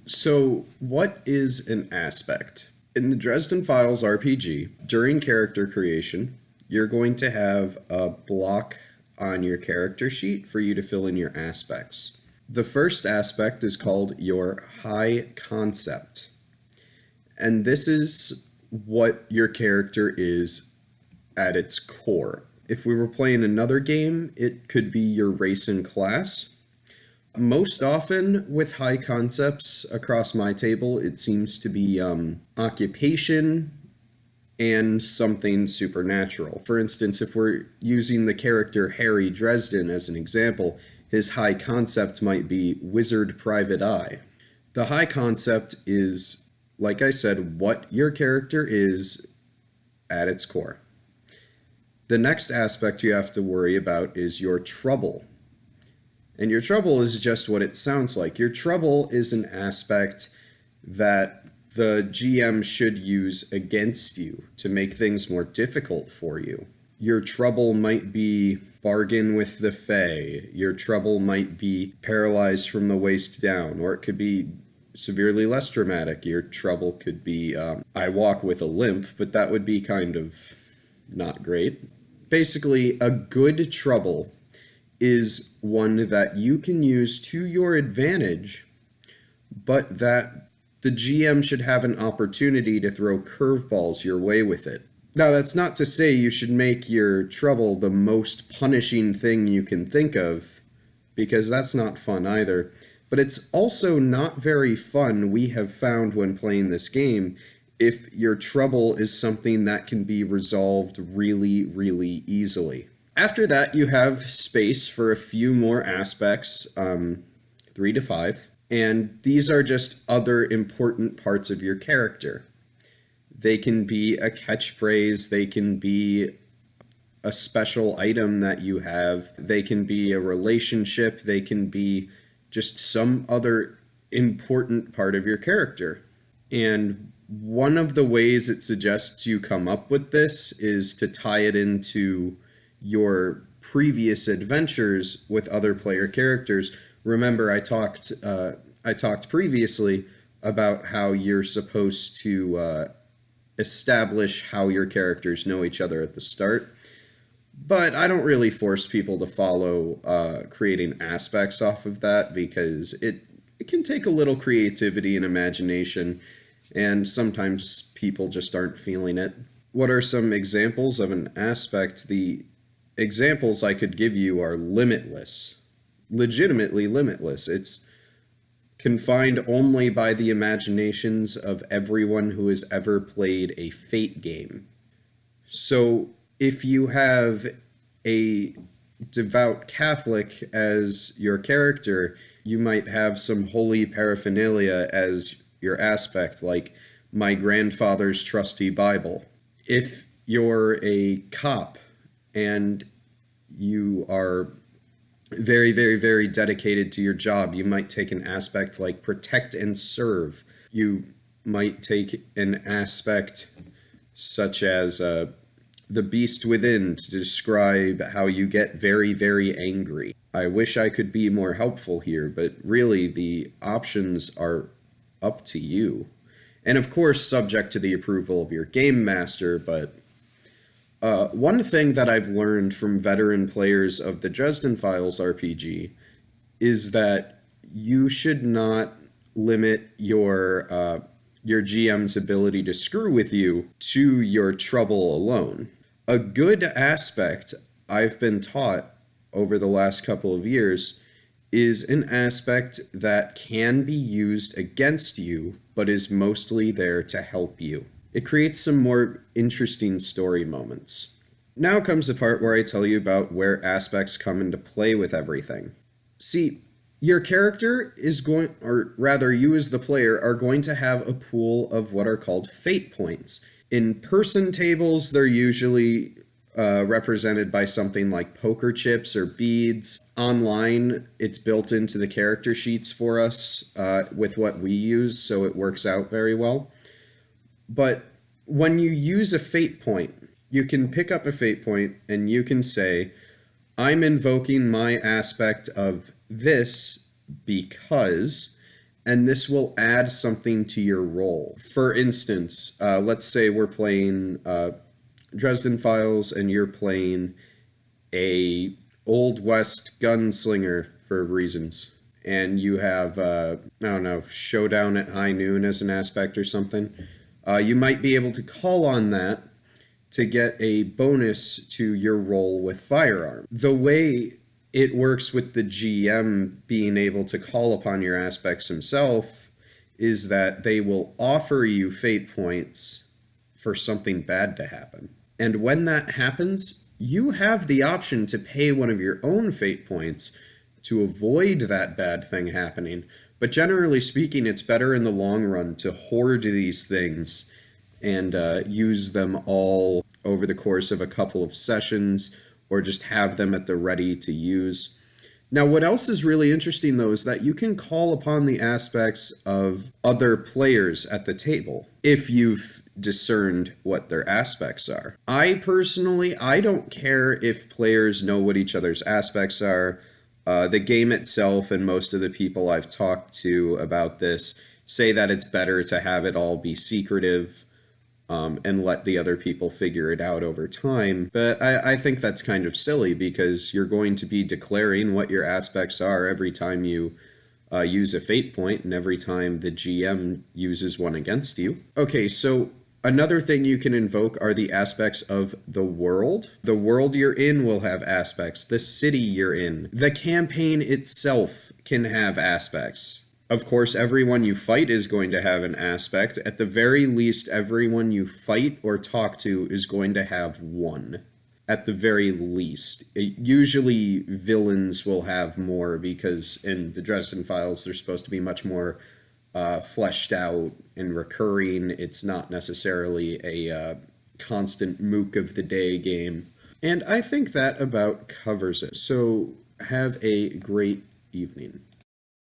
So, what is an aspect? In the Dresden Files RPG, during character creation, you're going to have a block on your character sheet for you to fill in your aspects. The first aspect is called your high concept. And this is what your character is at its core. If we were playing another game, it could be your race and class. Most often, with high concepts across my table, it seems to be occupation and something supernatural. For instance, if we're using the character Harry Dresden as an example, his high concept might be Wizard Private Eye. The high concept is, like I said, what your character is at its core. The next aspect you have to worry about is your trouble. And your trouble is just what it sounds like. Your trouble is an aspect that the GM should use against you to make things more difficult for you. Your trouble might be bargain with the Fae. Your trouble might be paralyzed from the waist down, or it could be severely less dramatic. Your trouble could be I walk with a limp, but that would be kind of not great. Basically, a good trouble is one that you can use to your advantage, but that the GM should have an opportunity to throw curveballs your way with it. Now, that's not to say you should make your trouble the most punishing thing you can think of, because that's not fun either. But it's also not very fun, we have found when playing this game, if your trouble is something that can be resolved really, really easily. After that, you have space for a few more aspects, 3 to 5, and these are just other important parts of your character. They can be a catchphrase, they can be a special item that you have, they can be a relationship, they can be just some other important part of your character. And one of the ways it suggests you come up with this is to tie it into your previous adventures with other player characters. Remember, I talked previously about how you're supposed to establish how your characters know each other at the start. But I don't really force people to follow creating aspects off of that, because it can take a little creativity and imagination, and sometimes people just aren't feeling it. What are some examples of an aspect? The examples I could give you are limitless, legitimately limitless. It's confined only by the imaginations of everyone who has ever played a Fate game. So if you have a devout Catholic as your character, you might have some holy paraphernalia as your aspect, like my grandfather's trusty Bible. If you're a cop and you are very, very, very dedicated to your job, you might take an aspect like protect and serve. You might take an aspect such as the beast within to describe how you get very, very angry. I wish I could be more helpful here, but really the options are up to you. And of course, subject to the approval of your game master, but one thing that I've learned from veteran players of the Dresden Files RPG is that you should not limit your GM's ability to screw with you to your trouble alone. A good aspect I've been taught over the last couple of years is an aspect that can be used against you, but is mostly there to help you. It creates some more interesting story moments. Now comes the part where I tell you about where aspects come into play with everything. See, your character is going, or rather you as the player, are going to have a pool of what are called fate points. In person tables, they're usually represented by something like poker chips or beads. Online, it's built into the character sheets for us with what we use, so it works out very well. But when you use a fate point, you can pick up a fate point and you can say, I'm invoking my aspect of this because, and this will add something to your role. For instance, let's say we're playing Dresden Files and you're playing a Old West gunslinger for reasons, and you have I don't know, Showdown at High Noon as an aspect or something. You might be able to call on that to get a bonus to your roll with firearm. The way it works with the GM being able to call upon your aspects himself is that they will offer you fate points for something bad to happen. And when that happens, you have the option to pay one of your own fate points to avoid that bad thing happening. But generally speaking, it's better in the long run to hoard these things and use them all over the course of a couple of sessions, or just have them at the ready to use. Now, what else is really interesting, though, is that you can call upon the aspects of other players at the table if you've discerned what their aspects are. I don't care if players know what each other's aspects are. The game itself and most of the people I've talked to about this say that it's better to have it all be secretive and let the other people figure it out over time. But I think that's kind of silly, because you're going to be declaring what your aspects are every time you use a fate point and every time the GM uses one against you. Okay, so another thing you can invoke are the aspects of the world. The world you're in will have aspects. The city you're in. The campaign itself can have aspects. Of course, everyone you fight is going to have an aspect. At the very least, everyone you fight or talk to is going to have one. At the very least. Usually, villains will have more, because in the Dresden Files, they're supposed to be much more fleshed out and recurring. It's not necessarily a constant mook of the day game. And I think that about covers it. So have a great evening.